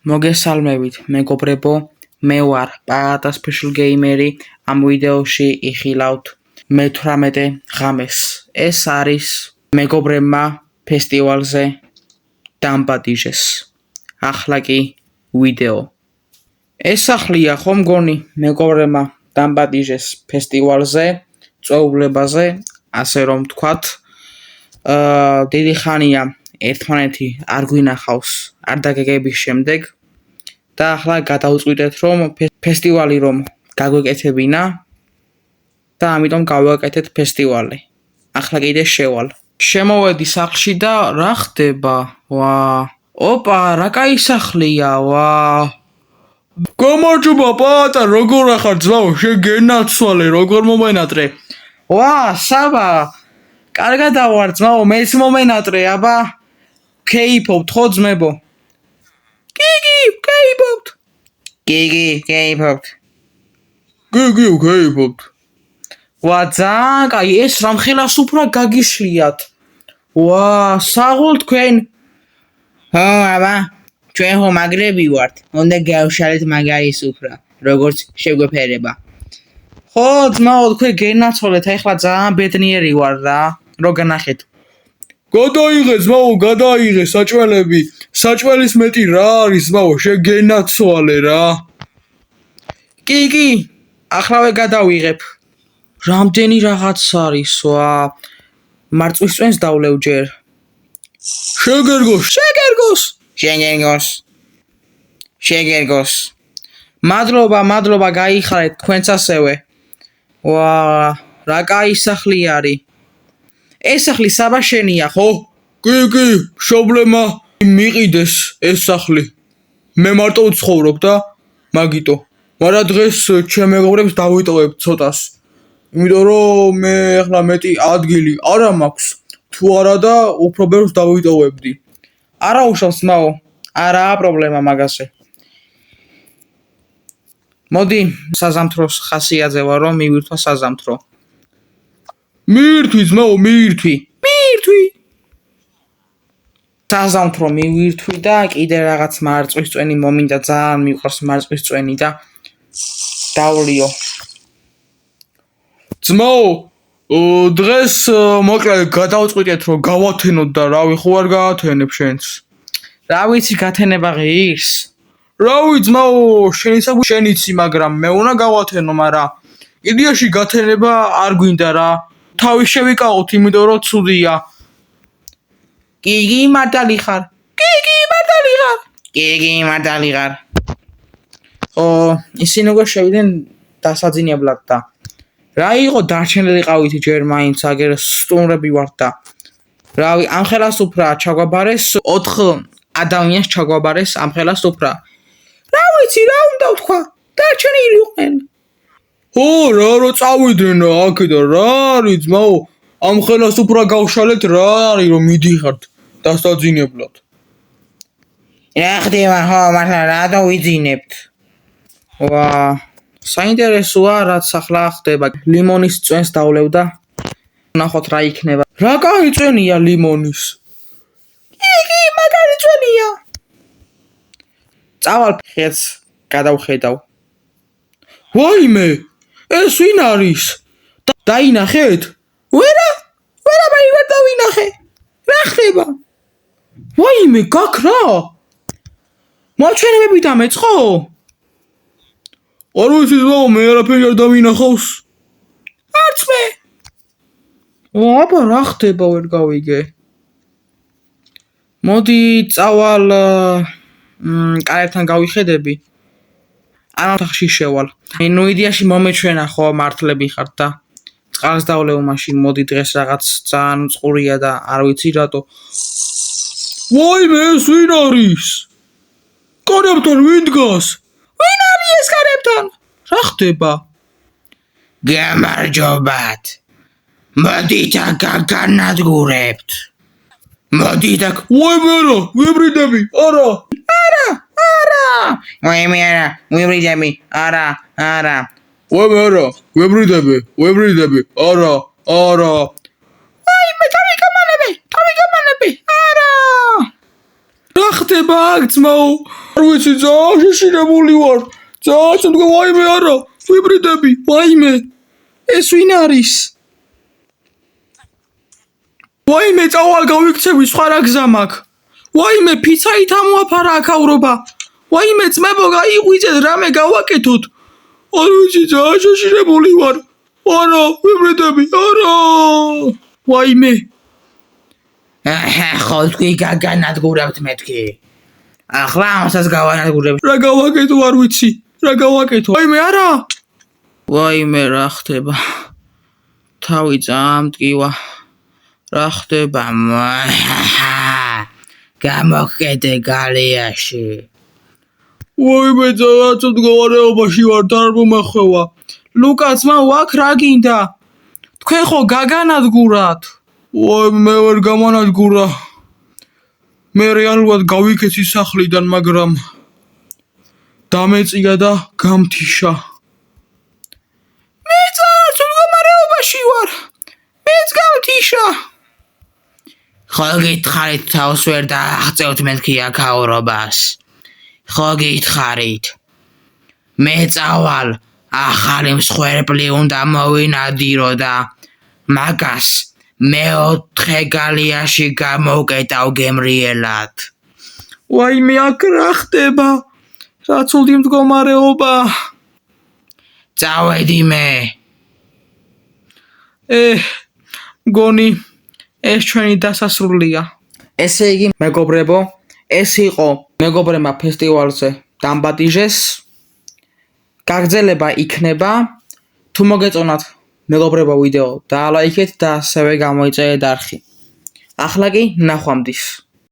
მოგესალმებით, მეგობრებო, მე ვარ პაატა სპეშალ გეიმერი. ამ ვიდეოში იხილავთ მე-18 ღამეს. ეს არის მეგობრებმა ფესტივალზე დამბადიჟეს. ახლა კი ვიდეო. ეს სახლია ხო მგონი მეგობრებმა დამბადიჟეს ფესტივალზე, წვეულებაზე, ასე რომ ვთქვათ. დიდი ხანია ერთმანეთი არ გვინახავს არ დაგეგების შემდეგ და ახლა გადავწყვიტეთ რომ ფესტივალი რომ გაგვეკეთებინა და ამიტომ გავაკეთეთ ფესტივალი. ახლა კიდე შევალ. შემოვედი სახლში და რა ხდება? ოპა, რა კაი სახლია, გამარჯობა პაატა, როგორ ახარ ძმაო, შეგენაცვალე, როგორ მომენატრე? საბა, კარგად ავარ ძმაო, მეც მომენატრე, აბა. K-pop ხო ძმებო? K-pop. K-pop. ძალიან კაი, ეს რამხელა სუფრა გაგიშლიათ. საღოლ თქვენ? აბა, ჩვენ ხო მაგრები ვართ. უნდა გავშალეთ მაგარი სუფრა, როგორც შეგვეფერება. ხო ძმაო, თქვენ გენაცვალეთ, ახლა ძალიან ბედნიერი ვარ რა. რო განახეთ. გადაიღე ძმაო, გადაიღე საჭველები. საჭველის მეტი რა არის ძმაო, შეგენაცვალე რა. კი,ახლავე გადავიღებ. რამდენი რაღაც არის, მარწვის წვენს დავლევ ჯერ. შეგერგოს. მადლობა, გაიხარეთ თქვენც ასევე. რა კაი სახლი არის. ეს სახლი საბა შენია, ხო? კი, შობლემა მიყიდეს ეს სახლი. მე მარტო ვცხოვრობ და მაგიტო. მაგრამ დღეს ჩემ მეგობრებს დავიტოვებ ცოტას. იმიტომ რომ მე ახლა მეტი ადგილი არ მაქვს. თუ არა და უფრო ბევრს დავიტოვებდი. არა უშავს ძმაო, არაა პრობლემა მაგაზე. მოდი, საზამთროს ხასიათზე ვარ რომ მივირთვა საზამთრო. მივირთვი ძმაო, მივირთვი. საზამთრო მივირთვი და კიდე რაღაც მარწვის წვენი მომინდა, ძალიან მიყვარს მარწვის წვენი და დავლიო. ძმაო, დღეს მოკლედ გადავწყვიტეთ რომ გავათენოთ და რავი ხო არ გაათენებ შენს. რა ვიცი გათენება ღირს. რავი ძმაო, შენიცი, მაგრამ მე უნდა გავათენო, მაგრამ იდეაში გათენება არ გვინდა რა. თავი შევიკავოთ, იმიტომ რომ ცუდია. კი, მართალი ხარ. ისინი უკვე შევიდნენ დასაძინებლად და რა იყო დარჩენილი ყავითი ჯერ მაინც აგერ სტუმრები ვართ და რავი, ამხელა სუფრა ჩაგვაბარეს 4 ადამიანს ჩაგვაბარეს ამხელა სუფრა. რა ვიცი, რა უნდა ვთქვა? დარჩენილი იყვნენ. რა რო წავიდნენ აქედან, რა არის ძმაო? ამხელა სუფრა გავშალეთ, რა არის რომ მიდიხართ დასაძინებლად? რა ხდება ხო, მართლა რატო ვიძინებთ? საინტერესოა რაც ახლა ხდება. ლიმონის წვენს დავლევ და ნახოთ რა იქნება. რა კაი წვენია ლიმონის? კი, მაგარი წვენია. წავალ ხეც გადავხედავ. ვაიმე, ეს ვინ არის? დაინახეთ? ვერა ვერ დავინახე. რა ხდება? ვაიმე, გაქრა? მოჩვენებები დამეწყო? არ ვიცი ძმაო, მე არაფერი არ დავინახავს. არც მე. აბა რა ხდება ვერ გავიგე. მოდი წავალ კარებთან გავიხედები. ამ ოთახში შევალ. ნუ იდეაში მომეჩვენა ხო მართლები ხართ და წყალს დავლევ მაშინ. მოდი დღეს რაღაც ძალიან წყურია და არ ვიცი რატო. ვაიმე, ეს ვინ არის? კარებთან ვინ დგას? ვინ არის ეს კარებთან? რა ხდება? გამარჯობათ. მოდით გაგანადგურებთ. მოდით ვაიმე, ვიბრიდები, არა. ვაიმე, ვიბრიდები, არა. ვაიმე, ვიბრიდები, არა. ვაიმე, თავი გამანები, არა. რა ხდება აქ ძმაო? არ ვიცი, ძალიან შეშინებული ვარ. ძალიან შემდგომ ვაიმე არა, ვიბრიდები, ვაიმე. ეს ვინ არის? ვაიმე, წავალ გავიქცევი, სხვა რა გზა მაქვს. ვაიმე, ფიცაით ამოაფარა აქავრობა. ვაიმე, ძმებო, გაიღვიძეთ, რამე გავაკეთოთ. არ ვიცი, ძალიან შეშინებული ვარ. არა, ვიბრიდები, არა. ვაიმე. ხო თქვი გაგანადგურავთ მეთქი. ახლა ამასაც გავანადგურებ. რა გავაკეთო, არ ვიცი. რა გავაკეთო? ვაიმე, არა. ვაიმე, რა ხდება? თავი ძალიან მტკივა. რა ხდება? გამოგკეთე გალიაში. ვაიმე, ძალიან ცუდ მდგომარეობაში ვარ, არ მომახვევა. ლუკა ძმა, აქ რა გინდა? თქვენ ხო გაგანადგურათ? ვაიმე, მე ვერ გამანადგურა. მე რეალურად გავიქეცი სახლიდან, მაგრამ დამეწია და გამთიშა. მე ძალიან ცუდ მდგომარეობაში ვარ. მეც გამთიშა. ხო გითხარით თავს ვერ დააღწევთ მეთქი აქაურობას. ხო გითხარით. მე წავალ, ახალი მსხვერპლი უნდა მოვინადირო და მაგას მეოთხე გალიაში გამოვკეტავ გემრიელად. ვაიმე, აქ რა ხდება? რა ცუდი მდგომარეობა. წავედი მე. მგონი ეს ჩვენი დასასრულია. ესე იგი, მეგობრებო, ეს იყო მეგობრებმა ფესტივალზე დამბატიჟეს. გაგრძელება იქნება. თუ მოგეწონათ მეგობრებო ვიდეო, დაალაიქეთ და ასევე გამოიწერეთ არხი. ახლა კი ნახვამდის.